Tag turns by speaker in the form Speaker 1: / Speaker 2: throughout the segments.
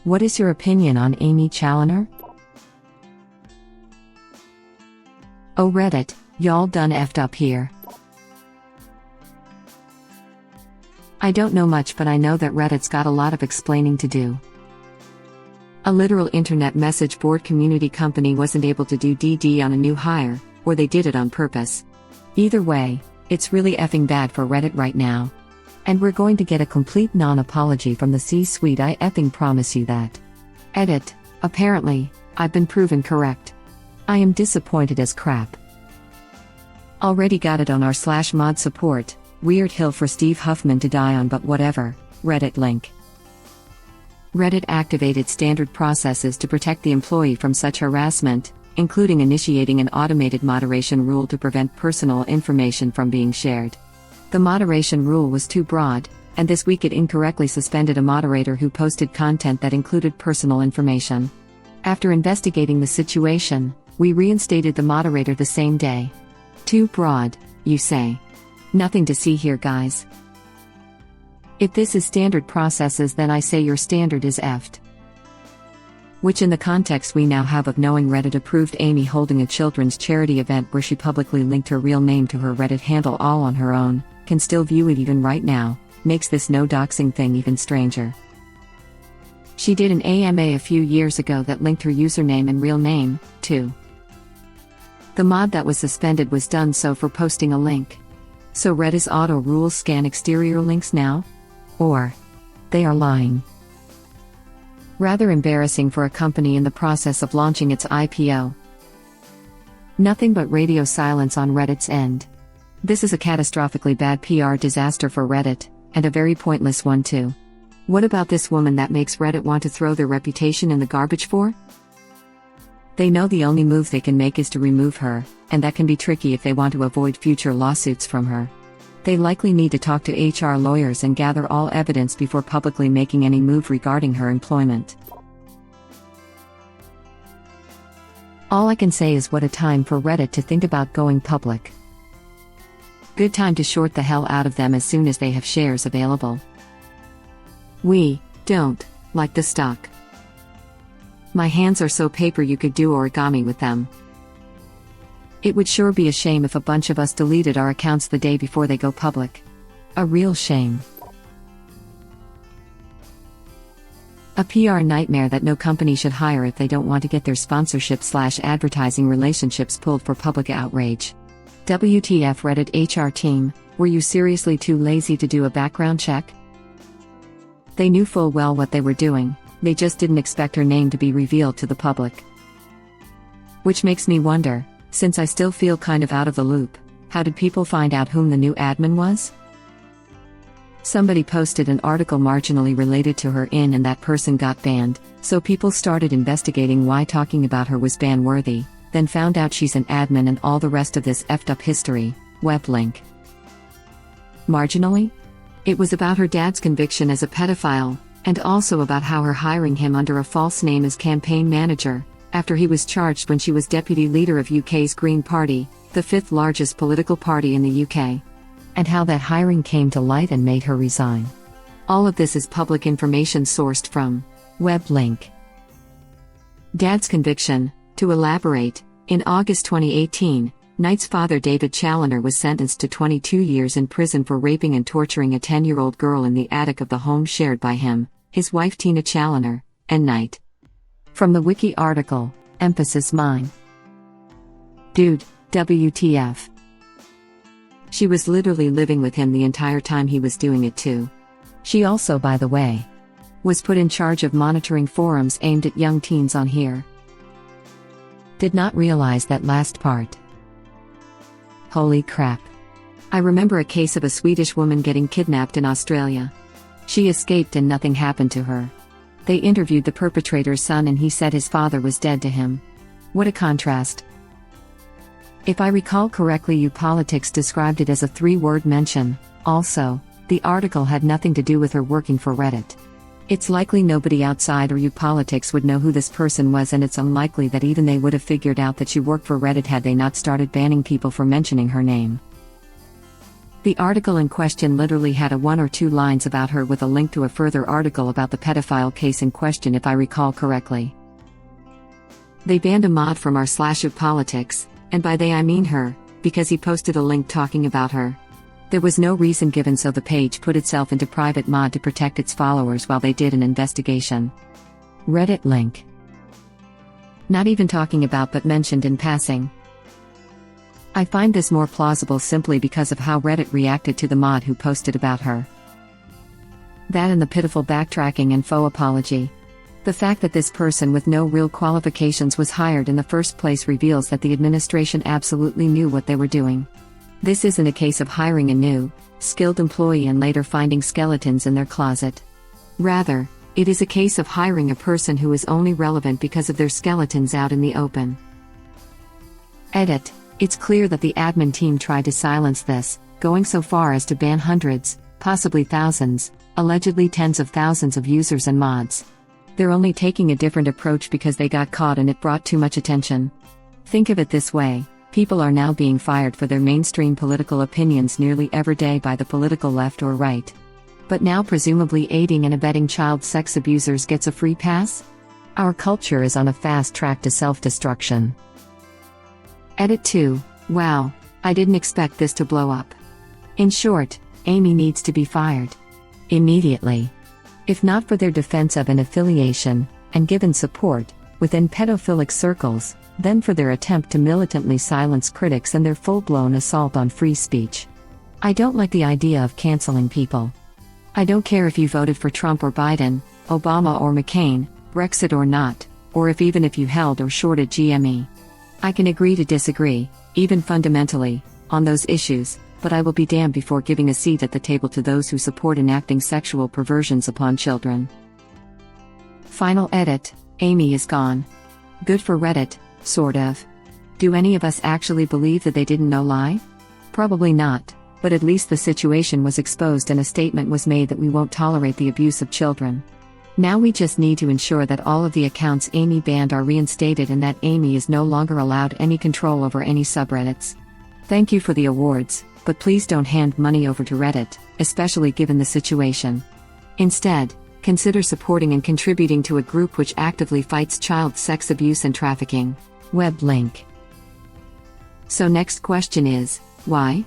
Speaker 1: What is your opinion on Aimee Challenor? Oh Reddit, y'all done effed up here. I don't know much, but I know that Reddit's got a lot of explaining to do. A literal internet message board community company wasn't able to do DD on a new hire, or they did it on purpose. Either way, it's really effing bad for Reddit right now. And we're going to get a complete non-apology from the C-suite, I effing promise you that. Edit. Apparently, I've been proven correct. I am disappointed as crap. Already got it on our /mod support. Weird hill for Steve Huffman to die on, but whatever. Reddit link. Reddit activated standard processes to protect the employee from such harassment, including initiating an automated moderation rule to prevent personal information from being shared. The moderation rule was too broad, and this week it incorrectly suspended a moderator who posted content that included personal information. After investigating the situation, we reinstated the moderator the same day. Too broad, you say? Nothing to see here, guys. If this is standard processes, then I say your standard is effed. Which, in the context we now have of knowing Reddit approved Aimee holding a children's charity event where she publicly linked her real name to her Reddit handle all on her own, can still view it even right now, makes this no doxing thing even stranger. She did an AMA a few years ago that linked her username and real name, too. The mod that was suspended was done so for posting a link. So Reddit's auto rules scan exterior links now? Or they are lying. Rather embarrassing for a company in the process of launching its IPO. Nothing but radio silence on Reddit's end. This is a catastrophically bad PR disaster for Reddit, and a very pointless one too. What about this woman that makes Reddit want to throw their reputation in the garbage for? They know the only move they can make is to remove her, and that can be tricky if they want to avoid future lawsuits from her. They likely need to talk to HR lawyers and gather all evidence before publicly making any move regarding her employment. All I can say is what a time for Reddit to think about going public. Good time to short the hell out of them as soon as they have shares available. We don't like the stock. My hands are so paper you could do origami with them. It would sure be a shame if a bunch of us deleted our accounts the day before they go public. A real shame. A PR nightmare that no company should hire if they don't want to get their sponsorship/advertising relationships pulled for public outrage. WTF Reddit HR team, were you seriously too lazy to do a background check? They knew full well what they were doing, they just didn't expect her name to be revealed to the public. Which makes me wonder, since I still feel kind of out of the loop, how did people find out whom the new admin was? Somebody posted an article marginally related to her and that person got banned, so people started investigating why talking about her was ban-worthy, then found out she's an admin and all the rest of this effed up history. Web link. Marginally? It was about her dad's conviction as a pedophile, and also about how her hiring him under a false name as campaign manager, after he was charged when she was deputy leader of UK's Green Party, the fifth largest political party in the UK. And how that hiring came to light and made her resign. All of this is public information sourced from web link. Dad's conviction. To elaborate, in August 2018, Knight's father David Challenor was sentenced to 22 years in prison for raping and torturing a 10-year-old girl in the attic of the home shared by him, his wife Tina Challenor, and Knight. From the wiki article, emphasis mine. Dude, WTF. She was literally living with him the entire time he was doing it too. She also, by the way, was put in charge of monitoring forums aimed at young teens on here. Did not realize that last part. Holy crap. I remember a case of a Swedish woman getting kidnapped in Australia. She escaped and nothing happened to her. They interviewed the perpetrator's son and he said his father was dead to him. What a contrast. If I recall correctly, Politics described it as a 3-word mention. Also, the article had nothing to do with her working for Reddit. It's likely nobody outside or Politics would know who this person was, and it's unlikely that even they would have figured out that she worked for Reddit had they not started banning people for mentioning her name. The article in question literally had a 1 or 2 lines about her with a link to a further article about the pedophile case in question, if I recall correctly. They banned a mod from r/of politics, and by they I mean her, because he posted a link talking about her. There was no reason given, so the page put itself into private mod to protect its followers while they did an investigation. Reddit link. Not even talking about but mentioned in passing. I find this more plausible simply because of how Reddit reacted to the mod who posted about her. That and the pitiful backtracking and faux apology. The fact that this person with no real qualifications was hired in the first place reveals that the administration absolutely knew what they were doing. This isn't a case of hiring a new, skilled employee and later finding skeletons in their closet. Rather, it is a case of hiring a person who is only relevant because of their skeletons out in the open. Edit. It's clear that the admin team tried to silence this, going so far as to ban hundreds, possibly thousands, allegedly tens of thousands of users and mods. They're only taking a different approach because they got caught and it brought too much attention. Think of it this way. People are now being fired for their mainstream political opinions nearly every day by the political left or right. But now presumably aiding and abetting child sex abusers gets a free pass? Our culture is on a fast track to self-destruction. Edit 2. Wow, I didn't expect this to blow up. In short, Aimee needs to be fired. Immediately. If not for their defense of an affiliation, and given support, within pedophilic circles, then for their attempt to militantly silence critics and their full-blown assault on free speech. I don't like the idea of canceling people. I don't care if you voted for Trump or Biden, Obama or McCain, Brexit or not, or even if you held or shorted GME. I can agree to disagree, even fundamentally, on those issues, but I will be damned before giving a seat at the table to those who support enacting sexual perversions upon children. Final edit. Aimee is gone. Good for Reddit, sort of. Do any of us actually believe that they didn't know lie? Probably not, but at least the situation was exposed and a statement was made that we won't tolerate the abuse of children. Now we just need to ensure that all of the accounts Aimee banned are reinstated and that Aimee is no longer allowed any control over any subreddits. Thank you for the awards, but please don't hand money over to Reddit, especially given the situation. Instead, consider supporting and contributing to a group which actively fights child sex abuse and trafficking. Web link. So next question is, why?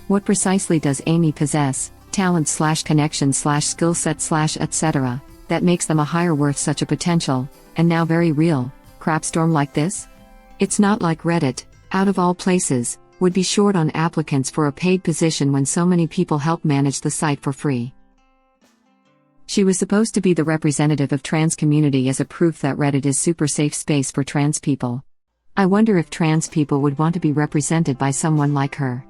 Speaker 1: What precisely does Aimee possess, talent/connection/skill set/etc., that makes them a hire worth such a potential, and now very real, crapstorm like this? It's not like Reddit, out of all places, would be short on applicants for a paid position when so many people help manage the site for free. She was supposed to be the representative of trans community as a proof that Reddit is super safe space for trans people. I wonder if trans people would want to be represented by someone like her.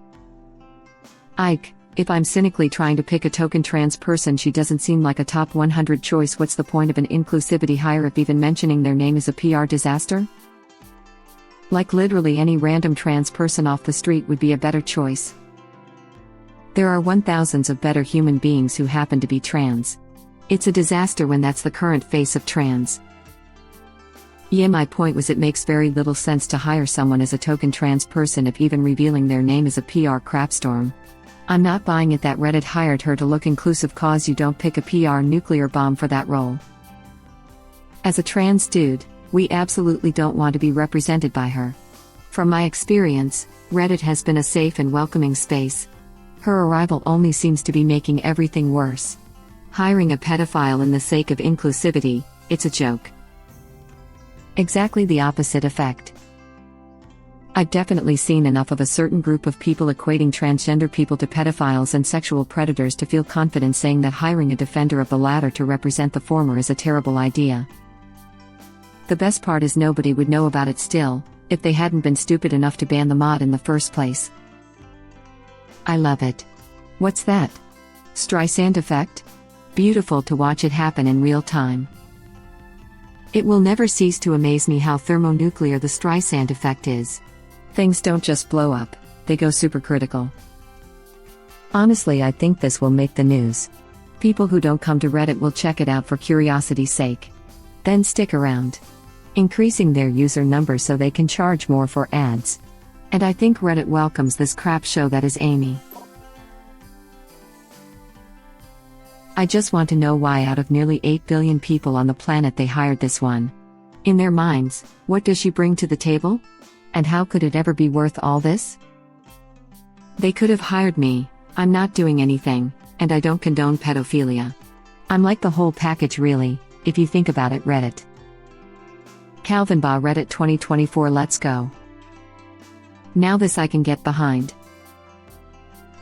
Speaker 1: If I'm cynically trying to pick a token trans person, she doesn't seem like a top 100 choice. What's the point of an inclusivity hire if even mentioning their name is a PR disaster? Like literally any random trans person off the street would be a better choice. There are 1,000s of better human beings who happen to be trans. It's a disaster when that's the current face of trans. Yeah, my point was it makes very little sense to hire someone as a token trans person if even revealing their name is a PR crapstorm. I'm not buying it that Reddit hired her to look inclusive, cause you don't pick a PR nuclear bomb for that role. As a trans dude, we absolutely don't want to be represented by her. From my experience, Reddit has been a safe and welcoming space. Her arrival only seems to be making everything worse. Hiring a pedophile in the sake of inclusivity, it's a joke. Exactly the opposite effect. I've definitely seen enough of a certain group of people equating transgender people to pedophiles and sexual predators to feel confident saying that hiring a defender of the latter to represent the former is a terrible idea. The best part is nobody would know about it still, if they hadn't been stupid enough to ban the mod in the first place. I love it. What's that? Streisand effect? Beautiful to watch it happen in real time. It will never cease to amaze me how thermonuclear the Streisand effect is. Things don't just blow up, they go supercritical. Honestly, I think this will make the news. People who don't come to Reddit will check it out for curiosity's sake. Then stick around. Increasing their user numbers so they can charge more for ads. And I think Reddit welcomes this crap show that is Aimee. I just want to know why out of nearly 8 billion people on the planet they hired this one. In their minds, what does she bring to the table? And how could it ever be worth all this? They could have hired me. I'm not doing anything, and I don't condone pedophilia. I'm like the whole package really, if you think about it. Reddit. Calvin Ba Reddit 2024. Let's go. Now this I can get behind.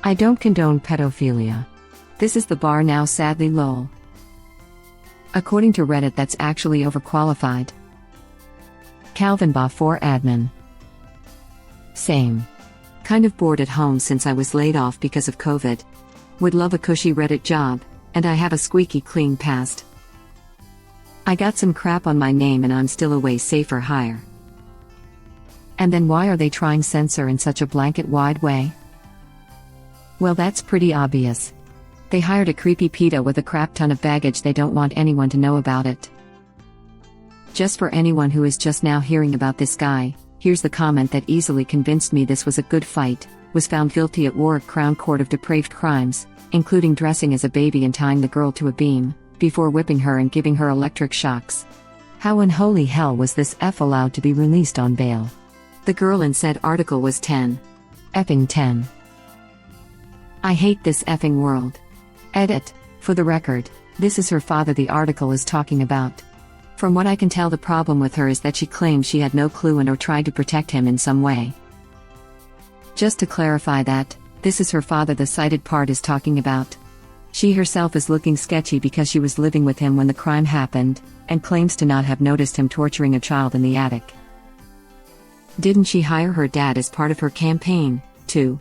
Speaker 1: I don't condone pedophilia. This is the bar now, sadly. Lol. According to Reddit, that's actually overqualified. Calvin Ba 4 admin. Same. Kind of bored at home since I was laid off because of COVID. Would love a cushy Reddit job, and I have a squeaky clean past. I got some crap on my name and I'm still a way safer hire. And then why are they trying censor in such a blanket wide way? Well, that's pretty obvious. They hired a creepy pedo with a crap ton of baggage. They don't want anyone to know about it. Just for anyone who is just now hearing about this guy, here's the comment that easily convinced me this was a good fight. Was found guilty at Warwick Crown Court of depraved crimes, including dressing as a baby and tying the girl to a beam, before whipping her and giving her electric shocks. How in holy hell was this F allowed to be released on bail? The girl in said article was 10. Effing 10. I hate this effing world. Edit. For the record, this is her father the article is talking about. From what I can tell, the problem with her is that she claims she had no clue and or tried to protect him in some way. Just to clarify that, this is her father the cited part is talking about. She herself is looking sketchy because she was living with him when the crime happened, and claims to not have noticed him torturing a child in the attic. Didn't she hire her dad as part of her campaign, too?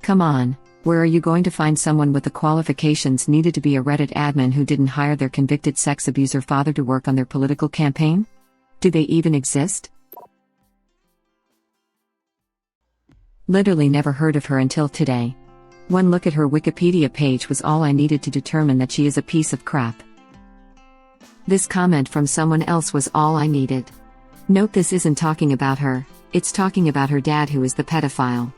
Speaker 1: Come on, where are you going to find someone with the qualifications needed to be a Reddit admin who didn't hire their convicted sex abuser father to work on their political campaign? Do they even exist? Literally never heard of her until today. One look at her Wikipedia page was all I needed to determine that she is a piece of crap. This comment from someone else was all I needed. Note this isn't talking about her, it's talking about her dad who is the pedophile.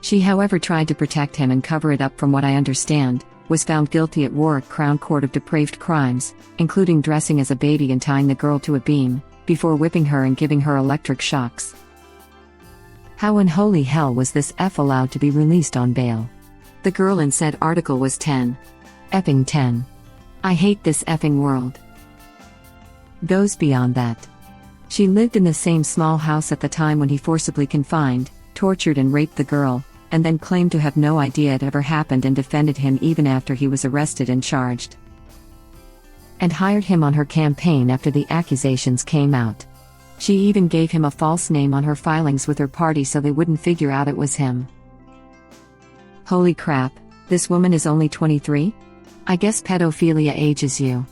Speaker 1: She however tried to protect him and cover it up. From what I understand, was found guilty at Warwick Crown Court of depraved crimes, including dressing as a baby and tying the girl to a beam, before whipping her and giving her electric shocks. How in holy hell was this F allowed to be released on bail? The girl in said article was 10. Effing 10. I hate this effing world. Goes beyond that. She lived in the same small house at the time when he forcibly confined, tortured and raped the girl, and then claimed to have no idea it ever happened and defended him even after he was arrested and charged. And hired him on her campaign after the accusations came out. She even gave him a false name on her filings with her party so they wouldn't figure out it was him. Holy crap, this woman is only 23? I guess pedophilia ages you.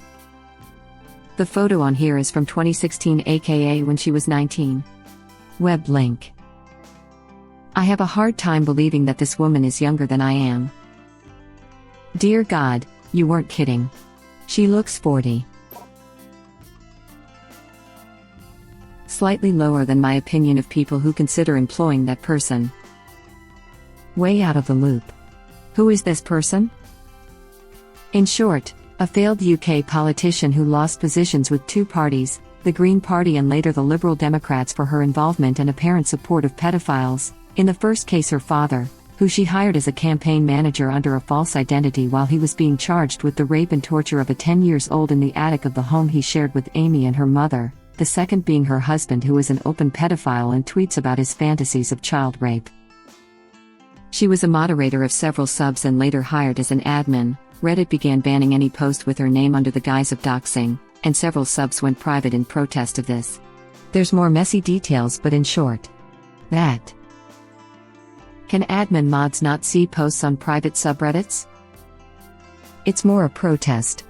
Speaker 1: The photo on here is from 2016, aka when she was 19. Web link. I have a hard time believing that this woman is younger than I am. Dear God, you weren't kidding. She looks 40. Slightly lower than my opinion of people who consider employing that person. Way out of the loop. Who is this person? In short, a failed UK politician who lost positions with two parties, the Green Party and later the Liberal Democrats, for her involvement and apparent support of pedophiles. In the first case, her father, who she hired as a campaign manager under a false identity while he was being charged with the rape and torture of a 10-year-old in the attic of the home he shared with Aimee and her mother, the second being her husband, who is an open pedophile and tweets about his fantasies of child rape. She was a moderator of several subs and later hired as an admin. Reddit began banning any post with her name under the guise of doxing, and several subs went private in protest of this. There's more messy details, but in short, that. Can admin mods not see posts on private subreddits? It's more a protest.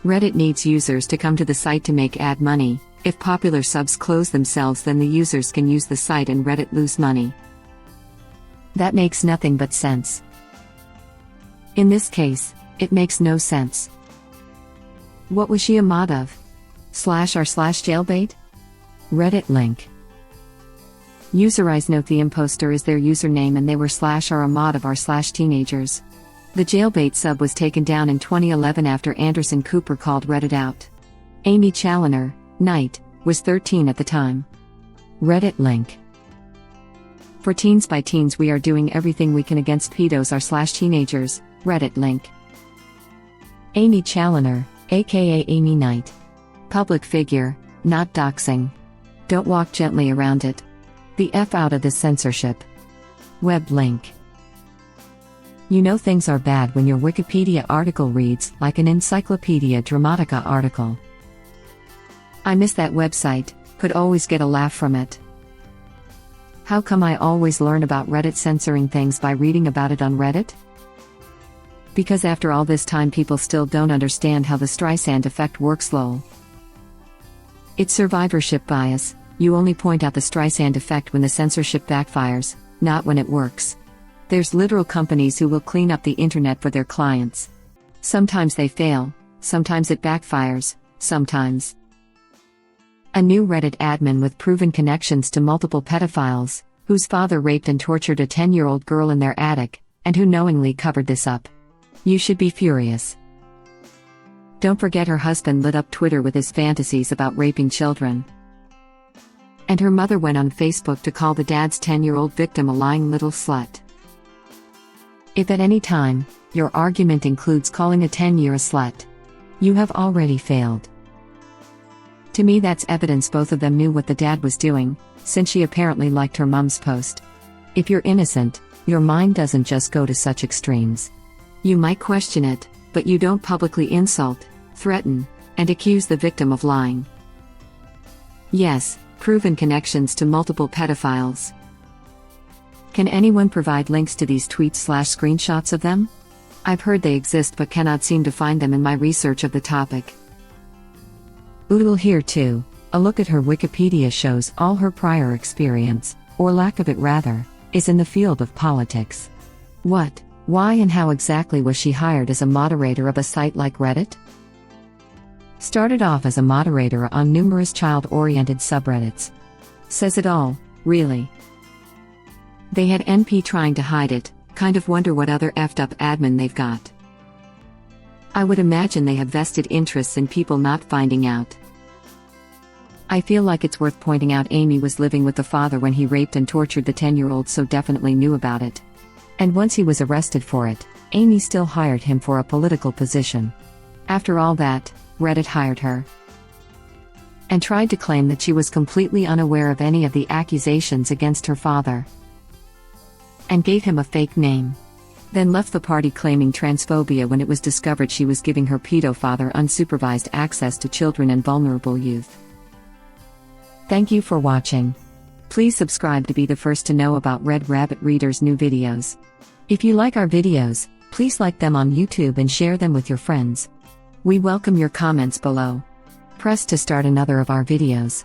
Speaker 1: Reddit needs users to come to the site to make ad money. If popular subs close themselves, then the users can use the site and Reddit lose money. That makes nothing but sense. In this case, it makes no sense. What was she a mod of? /r/jailbait? Reddit link. User eyes note the imposter is their username and they were /r a mod of r/teenagers. The jailbait sub was taken down in 2011 after Anderson Cooper called Reddit out. Aimee Challenor, Knight, was 13 at the time. Reddit link. For teens by teens, we are doing everything we can against pedos/teenagers. Reddit link. Aimee Challenor, aka Aimee Knight. Public figure, not doxing. Don't walk gently around it. The F out of this censorship. Web link. You know things are bad when your Wikipedia article reads like an Encyclopedia Dramatica article. I miss that website, could always get a laugh from it. How come I always learn about Reddit censoring things by reading about it on Reddit? Because after all this time people still don't understand how the Streisand effect works, lol. It's survivorship bias, you only point out the Streisand effect when the censorship backfires, not when it works. There's literal companies who will clean up the internet for their clients. Sometimes they fail, sometimes it backfires, sometimes. A new Reddit admin with proven connections to multiple pedophiles, whose father raped and tortured a 10-year-old girl in their attic, and who knowingly covered this up. You should be furious. Don't forget her husband lit up Twitter with his fantasies about raping children. And her mother went on Facebook to call the dad's 10-year-old victim a lying little slut. If at any time, your argument includes calling a 10-year a slut, you have already failed. To me, that's evidence both of them knew what the dad was doing, since she apparently liked her mom's post. If you're innocent, your mind doesn't just go to such extremes. You might question it, but you don't publicly insult, threaten, and accuse the victim of lying. Yes, proven connections to multiple pedophiles. Can anyone provide links to these tweets/screenshots of them? I've heard they exist but cannot seem to find them in my research of the topic. Oodle here too, a look at her Wikipedia shows all her prior experience, or lack of it rather, is in the field of politics. What, why and how exactly was she hired as a moderator of a site like Reddit? Started off as a moderator on numerous child-oriented subreddits. Says it all, really. They had NP trying to hide it, kind of wonder what other effed up admin they've got. I would imagine they have vested interests in people not finding out. I feel like it's worth pointing out Aimee was living with the father when he raped and tortured the 10-year-old, so definitely knew about it. And once he was arrested for it, Aimee still hired him for a political position. After all that, Reddit hired her. And tried to claim that she was completely unaware of any of the accusations against her father. And gave him a fake name. Then left the party claiming transphobia when it was discovered she was giving her pedo father unsupervised access to children and vulnerable youth. Thank you for watching. Please subscribe to be the first to know about Red Rabbit Reader's new videos. If you like our videos, please like them on YouTube and share them with your friends. We welcome your comments below. Press to start another of our videos.